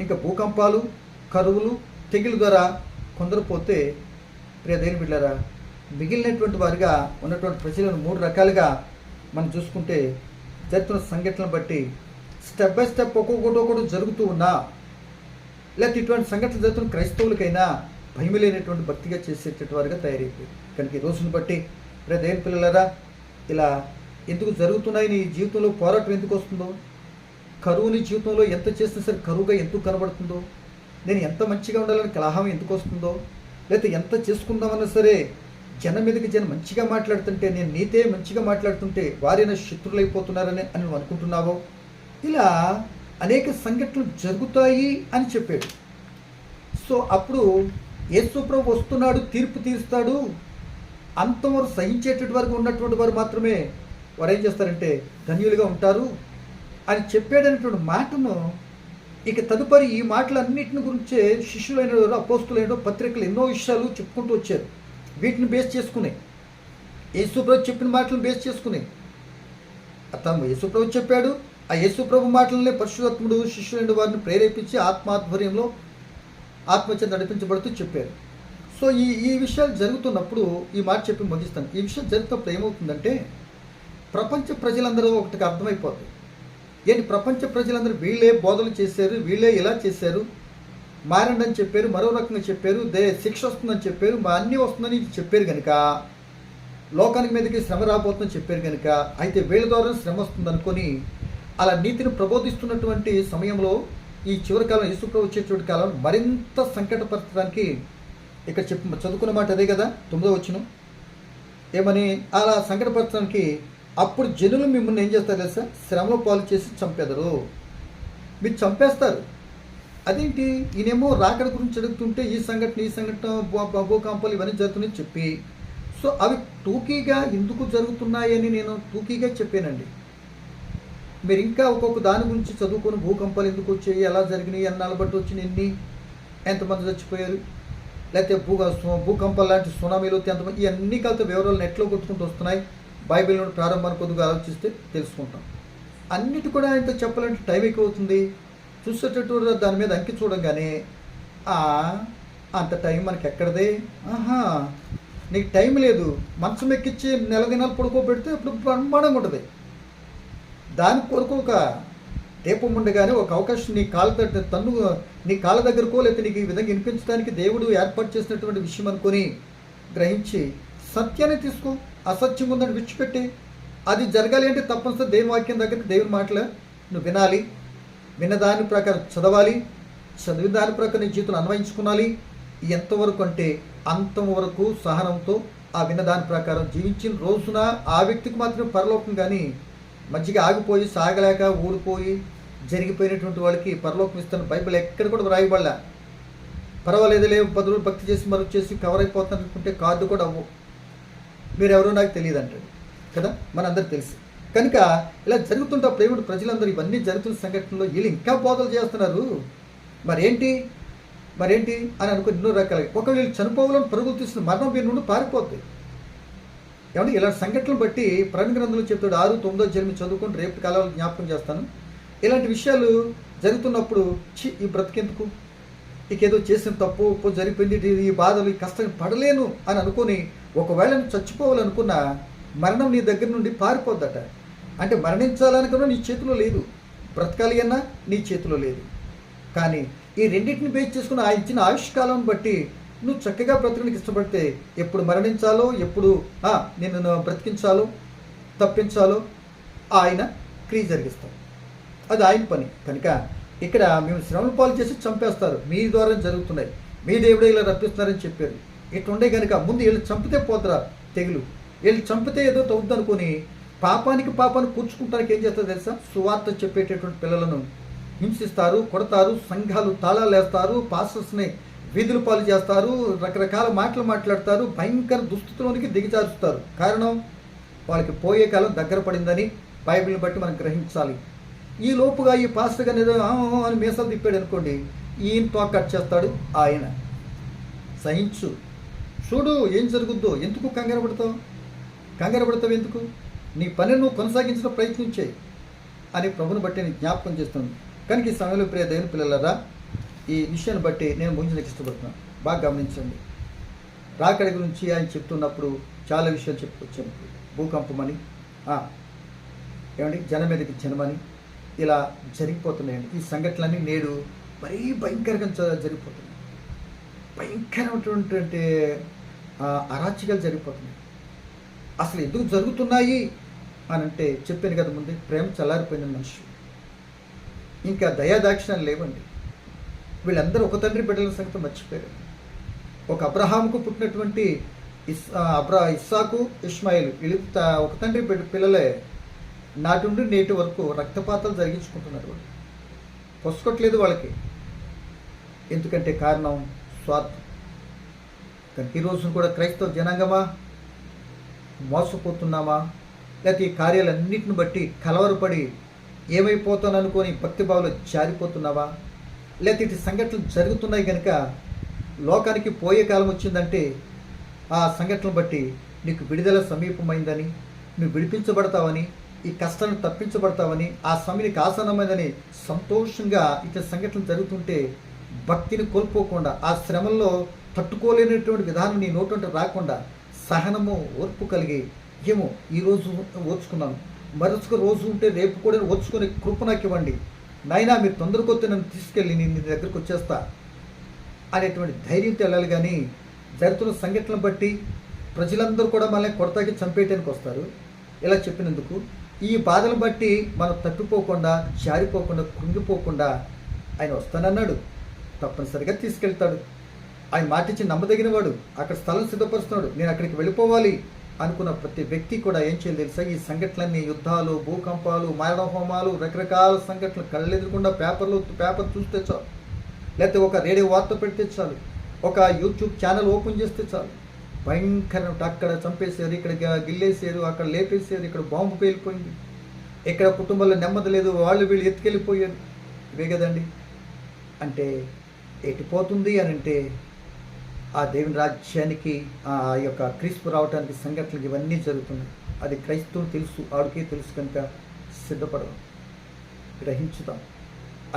ఇంకా భూకంపాలు, కరువులు, తెగులు ద్వారా కొందరు పోతే ప్రియదేని బిడ్డలారా, మిగిలినటువంటి వారిగా ఉన్నటువంటి ప్రజలను 3 రకాలుగా మనం చూసుకుంటే జరుగుతున్న సంఘటనలు బట్టి స్టెప్ బై స్టెప్ ఒక్కొక్కటి జరుగుతూ ఉన్నా, లేకపోతే ఇటువంటి సంఘటనలు జరుగుతున్న క్రైస్తవులకైనా భయం లేనటువంటి భక్తిగా చేసేటటువంటి వారిగా తయారైపోయింది. కనుక ఈ రోజును బట్టి ప్రియదేని పిల్లలారా, ఇలా ఎందుకు జరుగుతున్నాయి? నీ జీవితంలో పోరాటం ఎందుకు వస్తుందో, కరువుని జీవితంలో ఎంత చేసినా సరే కరువుగా ఎందుకు కనబడుతుందో, నేను ఎంత మంచిగా ఉండాలని కలహం ఎందుకు వస్తుందో, లేకపోతే ఎంత చేసుకుందామన్నా సరే జనం మీదకి జనం మంచిగా మాట్లాడుతుంటే, నేను నీతే మంచిగా మాట్లాడుతుంటే వారైనా శత్రులైపోతున్నారని అని నువ్వు అనుకుంటున్నావో, ఇలా అనేక సంఘటనలు జరుగుతాయి అని చెప్పాడు. సో అప్పుడు యేసు ప్రభు వస్తున్నాడు, తీర్పు తీరుస్తాడు, అంతవరకు సహించేటటువంటి వరకు ఉన్నటువంటి వారు మాత్రమే వారు ఏం చేస్తారంటే ధన్యులుగా ఉంటారు అని చెప్పాడనేటువంటి మాటను ఇక తదుపరి ఈ మాటలన్నిటిని గురించే శిష్యులైన అపోస్తులైన పత్రికలు ఎన్నో విషయాలు చెప్పుకుంటూ వచ్చారు. వీటిని బేస్ చేసుకుని యేసుప్రభు చెప్పిన మాటలను బేస్ చేసుకుని తను యేసుప్రభు చెప్పాడు. ఆ యేసుప్రభు మాటలనే పరిశుద్ధాత్ముడు శిష్యులైన వారిని ప్రేరేపించి ఆత్మాధ్వర్యంలో ఆత్మచేత నడిపించబడుతూ చెప్పారు. సో ఈ విషయాలు జరుగుతున్నప్పుడు ఈ మాట చెప్పి ముగిస్తాను. ఈ విషయం జరుగుతున్నప్పుడు ఏమవుతుందంటే ప్రపంచ ప్రజలందరూ ఒకటికి అర్థమైపోతుంది. ఏంటి ప్రపంచ ప్రజలందరూ వీళ్ళే బోధలు చేశారు, వీళ్ళే ఇలా చేశారు, మారండి అని చెప్పారు, మరో రకంగా చెప్పారు, శిక్ష వస్తుందని చెప్పారు, మా అన్నీ వస్తుందని చెప్పారు కనుక, లోకానికి మీదకి శ్రమ రాబోతుందని చెప్పారు కనుక, అయితే వీళ్ళ ద్వారా శ్రమ వస్తుంది అనుకొని అలా నీతిని ప్రబోధిస్తున్నటువంటి సమయంలో ఈ చివరి కాలం యేసుప్రభు వచ్చేటువంటి కాలం మరింత సంకటపరచడానికి ఇక్కడ చదువుకున్న మాట అదే కదా, 9వ వచనం ఏమని, అలా సంకటపరచడానికి అప్పుడు జనులు మిమ్మల్ని ఏం చేస్తారు తెలుసా, శ్రమలో పాలు చేసి చంపేదరు, మీరు చంపేస్తారు. అదేంటి, ఈయనేమో రాకడ గురించి అడుగుతుంటే ఈ సంఘటన భూకంపాలు ఇవన్నీ జరుగుతున్నాయని చెప్పి, సో అవి టూకీగా ఎందుకు జరుగుతున్నాయని నేను టూకీగా చెప్పానండి. మీరు ఇంకా ఒక్కొక్క దాని గురించి చదువుకొని భూకంపాలు ఎందుకు వచ్చాయి, ఎలా జరిగినాయి, ఎన్నాళ్ళు బట్టి వచ్చినాయి, ఎంతమంది చచ్చిపోయారు, లేకపోతే భూకంపాలు లాంటి సునామీలు ఎంతమంది, ఇవన్నీ కలిసి వివరాలు నెట్లో కొట్టుకుంటూ వస్తున్నాయి. బైబిల్ నుండి ప్రారంభాన్ని కొద్దిగా ఆలోచిస్తే తెలుసుకుంటాం. అన్నిటి కూడా ఆయనతో చెప్పాలంటే టైం ఎక్కువ అవుతుంది. చూసేటట్టు దాని మీద అంకి చూడంగానే అంత టైం మనకి ఎక్కడదే, నీకు టైం లేదు, మంచం ఎక్కించి నెల దినాలు పడుకోబెడితే అప్పుడు బ్రహ్మాండంగా ఉంటుంది. దానికి కొరకు ఒక దీపం ఉండగానే ఒక అవకాశం నీ నీ కాళ్ళ దగ్గరకో లేకపోతే నీకు ఈ విధంగా వినిపించడానికి దేవుడు ఏర్పాటు చేసినటువంటి విషయం అనుకొని గ్రహించి సత్యాన్ని తీసుకో, అసత్యం ఉందని విడిచిపెట్టి, అది జరగాలి అంటే తప్పనిసరి దేవుని వాక్యం దగ్గరికి దేవుని మాటలు నువ్వు వినాలి, విన్నదాని ప్రకారం చదవాలి, చదివిన దాని ప్రకారం నీ జీవితం అన్వయించుకోవాలి. ఎంతవరకు అంటే అంతవరకు సహనంతో ఆ విన్నదాని ప్రకారం జీవించిన రోజున ఆ వ్యక్తికి మాత్రం పరలోకం, కానీ మధ్యగా ఆగిపోయి సాగలేక ఊడిపోయి జరిగిపోయినటువంటి వాళ్ళకి పరలోకం ఇస్తాను బైబిల్ ఎక్కడ కూడా వ్రాయబడలే. పర్వాలేదులే 10 రోజులు భక్తి చేసి మరొక చేసి కవర్ అయిపోతాను అనుకుంటే కార్డు కూడా అవ్వు, మీరెవరో నాకు తెలియదు అంటాడు కదా, మనందరికి తెలుసు. కనుక ఇలా జరుగుతుంటప్పుడు ఏమిటి, ప్రజలందరూ ఇవన్నీ జరుగుతున్న సంఘటనలో వీళ్ళు ఇంకా బోధలు చేస్తున్నారు, మరేంటి అని అనుకుని ఎన్నో రకాలుగా. ఒకవేళ వీళ్ళు చనిపోవాలని పరుగులు తీసిన మరణం వీరి నుండి పారిపోతుంది. ఏమంటే ఇలాంటి సంఘటనలు బట్టి ప్రకటన గ్రంథంలో చెప్తాడు, 6, 9 జరిమి చదువుకొని రేపు కాలాలు జ్ఞాపకం చేస్తాను. ఇలాంటి విషయాలు జరుగుతున్నప్పుడు ఈ బ్రతికెందుకు, ఇకేదో చేసిన తప్పు జరిగిపోయింది, ఈ బాధలు ఈ కష్టం పడలేను అని అనుకుని ఒకవేళ నువ్వు చచ్చిపోవాలనుకున్న మరణం నీ దగ్గర నుండి పారిపోద్దట. అంటే మరణించాలనుకున్నా నీ చేతిలో లేదు, బ్రతకాలి అన్నా నీ చేతిలో లేదు. కానీ ఈ రెండింటిని బేస్ చేసుకుని ఆయన ఇచ్చిన ఆయుష్కాలం బట్టి నువ్వు చక్కగా బ్రతకడానికి ఇష్టపడితే ఎప్పుడు మరణించాలో, ఎప్పుడు నిన్ను బ్రతికించాలో, తప్పించాలో ఆయన క్రియ జరిగిస్తాడు. అది ఆయన పని. కనుక ఇక్కడ మేము శ్రమల పాలు చేసి చంపేస్తారు, మీ ద్వారా జరుగుతున్నాయి, మీ దేవుడే ఇలా రప్పిస్తున్నారని చెప్పారు. ఇట్లుండే కనుక ముందు వీళ్ళు చంపితే పోతురా తెగులు, వీళ్ళు చంపితే ఏదో తవ్వుద్దు అనుకుని పాపాన్ని కూర్చుకుంటానికి ఏం చేస్తారు తెలుసా, సువార్త చెప్పేటటువంటి పిల్లలను హింసిస్తారు, కొడతారు, సంఘాలు తాళాలు వేస్తారు, పాస్టర్స్ని వీధుల పాలు చేస్తారు, రకరకాల మాటలు మాట్లాడతారు, భయంకర దుస్థితిలోనికి దిగజారుస్తారు. కారణం వాళ్ళకి పోయే కాలం దగ్గర పడిందని బైబిల్ని బట్టి మనం గ్రహించాలి. ఈ లోపుగా ఈ పాస్టర్ గారు ఏదో అని మీసాలు తిప్పాడు అనుకోండి, ఈయనతో కట్ చేస్తాడు ఆయన. సహించు, చూడు ఏం జరుగుద్దో, ఎందుకు కంగారు పడతావు ఎందుకు, నీ పని నువ్వు కొనసాగించిన ప్రయత్నం చేయి అని ప్రభుని బట్టి నేను జ్ఞాపకం చేస్తున్నాను. కనుక ఈ సమయంలో ప్రియ దేవుని పిల్లలారా, ఈ విషయాన్ని బట్టి నేను ముగించడానికి ఇష్టపడుతున్నాను. బాగా గమనించండి. రాకడి గురించి ఆయన చెప్తున్నప్పుడు చాలా విషయాలు చెప్పుకొచ్చాను. భూకంపమని, ఏమండి జనం మీదకి జనమని ఇలా జరిగిపోతున్నాయండి. ఈ సంఘటనలన్నీ నేడు మరీ భయంకరంగా జరిగిపోతున్నాయి. భయంకరమైనటువంటి అరాచకాలు జరిగిపోతున్నాయి. అసలు ఎందుకు జరుగుతున్నాయి అని అంటే చెప్పాను కదా ముందే, ప్రేమ చల్లారిపోయిన మనిషి, ఇంకా దయాదాక్షిణాలు లేవండి. వీళ్ళందరూ ఒక తండ్రి బిడ్డల సంగతి మర్చిపోయారు. ఒక అబ్రహాముకు పుట్టినటువంటి ఇస్సాకు, ఇష్మాయిల్ వీళ్ళు ఒక తండ్రి పిల్లలే. నాటి నుండి నేటి వరకు రక్తపాతాలు జరిగించుకుంటున్నారు. వాళ్ళు పొసుకోవట్లేదు వాళ్ళకి, ఎందుకంటే కారణం స్వార్థం. కానీ ఈ రోజున కూడా క్రైస్తవ జనాంగమా మోసపోతున్నామా, లేకపోతే ఈ కార్యాలన్నింటిని బట్టి కలవరపడి ఏమైపోతాననుకొని భక్తిభావంలో జారిపోతున్నావా? లేకపోతే ఇటు సంఘటనలు జరుగుతున్నాయి కనుక లోకానికి పోయే కాలం వచ్చిందంటే ఆ సంఘటనలు బట్టి నీకు విడుదల సమీపమైందని, నువ్వు విడిపించబడతావని, ఈ కష్టాలను తప్పించబడతావని, ఆ సమయానికి ఆసన్నమైందని సంతోషంగా ఇట్లా సంఘటనలు జరుగుతుంటే భక్తిని కోల్పోకుండా, ఆ శ్రమల్లో తట్టుకోలేనటువంటి విధానం నీ నోటుంటే రాకుండా సహనము, ఓర్పు కలిగి ఏమో ఈరోజు ఓర్చుకున్నాను, మరొక రోజు ఉంటే రేపు కూడా ఓర్చుకునే కృప నాకు ఇవ్వండి నాయనా, మీరు తొందరకొస్తే నన్ను తీసుకెళ్ళి నేను నీ దగ్గరికి వచ్చేస్తా అనేటువంటి ధైర్యంతో వెళ్ళాలి. కానీ జరుగుతున్న సంఘటనలు బట్టి ప్రజలందరూ కూడా మనల్ని కొడతాకి చంపేయటానికి వస్తారు. ఇలా చెప్పినందుకు ఈ బాధలు బట్టి మనం తప్పిపోకుండా, జారిపోకుండా, కృంగిపోకుండా ఆయన వస్తానన్నాడు, తప్పనిసరిగా తీసుకెళ్తాడు. ఆయన మాటిచ్చి నమ్మదగిన వాడు, అక్కడ స్థలం సిద్ధపరుస్తున్నాడు, నేను అక్కడికి వెళ్ళిపోవాలి అనుకున్న ప్రతి వ్యక్తి కూడా ఏం చేయాలి తెలుసా? ఈ సంఘటనలన్నీ యుద్ధాలు, భూకంపాలు, మరణ హోమాలు, రకరకాల సంఘటనలు కళ్ళెదురకుండా పేపర్ చూస్తే చాలు, లేకపోతే ఒక రేడియో వార్త పెడితే చాలు, ఒక యూట్యూబ్ ఛానల్ ఓపెన్ చేస్తే చాలు, భయంకరం అక్కడ చంపేశారు, ఇక్కడ గిల్లేసారు, అక్కడ లేపేసారు, ఇక్కడ బాంబు పేలిపోయింది, ఇక్కడ కుటుంబంలో నెమ్మది లేదు, వాళ్ళు వీళ్ళు ఎత్తుకెళ్ళిపోయారు, ఇవే కదండి. అంటే ఎటుపోతుంది అని అంటే ఆ దేవుని రాజ్యానికి, ఆ యొక్క క్రీస్తు రావడానికి సంఘటనలు ఇవన్నీ జరుగుతున్నాయి. అది క్రైస్తవులు తెలుసు, ఆడికే తెలుసు కనుక సిద్ధపడదాం, గ్రహించుదాం.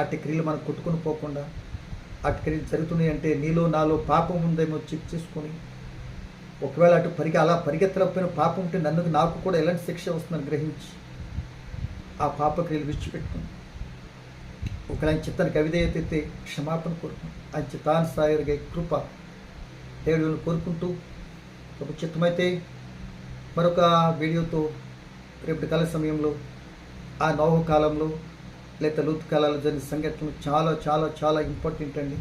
అట్టి క్రియలు మనం కొట్టుకుని పోకుండా, అటు క్రియలు జరుగుతున్నాయి అంటే నీలో నాలో పాపం ఉందేమో చెక్ చేసుకొని, ఒకవేళ అటు అలా పరిగెత్తలేకపోయిన పాపం ఉంటే నాకు కూడా ఎలాంటి శిక్ష వస్తుందని గ్రహించి ఆ పాపక్రియలు విడిచిపెట్టుకుని ఒకవేళ ఆయన చిత్తానికి అవిధేయత క్షమాపణ కోరుకుని ఆయన చిత్తానుసారిగా కృప దేవుడిని కోరుకుంటూ, ఒక చిత్తమైతే మరొక వీడియోతో రేపటి కాల సమయంలో ఆ నోహు కాలంలో లేదా లూతు కాలాల్లో జరిగిన సంఘటనలు చాలా చాలా చాలా ఇంపార్టెంట్ అండి.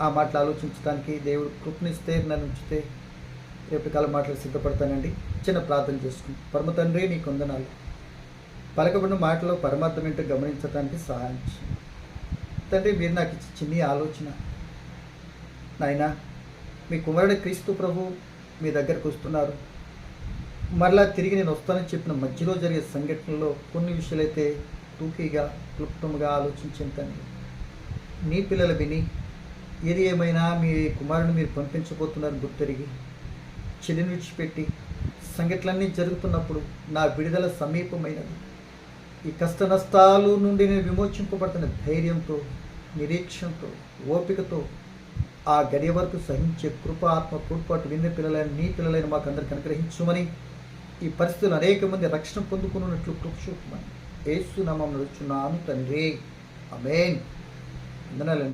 ఆ మాటలు ఆలోచించడానికి దేవుడు కృపనిస్తే, నన్ను ఉంచితే రేపటి కాలం మాటలు సిద్ధపడతానండి. చిన్న ప్రార్థన చేసుకుని, పరమ తండ్రి నీకు వందనాలు, పలకబడిన మాటలో పరమార్థం ఏంటో గమనించడానికి సహాయం చేయండి తండ్రి. మీరు నాకు ఇచ్చి చిన్ని ఆలోచన నాయనా, మీ కుమారుడు క్రీస్తు ప్రభు మీ దగ్గరకు వస్తున్నారు, మరలా తిరిగి నేను వస్తానని చెప్పిన మధ్యలో జరిగే సంఘటనలో కొన్ని విషయాలైతే టూకీగా క్లుప్తంగా ఆలోచించింది తండ్రి. నీ పిల్లలు విని ఏది ఏమైనా మీ కుమారుని మీరు పంపించబోతున్నారు గుర్తెరిగి చెలిని విడిచిపెట్టి సంఘటనలన్నీ జరుగుతున్నప్పుడు నా విడుదల సమీపమైనది, ఈ కష్ట నష్టాలు నుండి నేను విమోచింపబడుతున్న ధైర్యంతో, నిరీక్షణతో, ఓపికతో ఆ గడియ వరకు సహించే కృప, ఆత్మ తోడ్పాటు విన్న పిల్లలైన నీ పిల్లలైన మాకు అందరికి అనుగ్రహించుమని, ఈ పరిస్థితులు అనేక మంది రక్షణ పొందుకున్నట్లు కృప చూపమని యేసు నామమున అడుగుచున్నాను తండ్రి, ఆమేన్. వందనాలండి.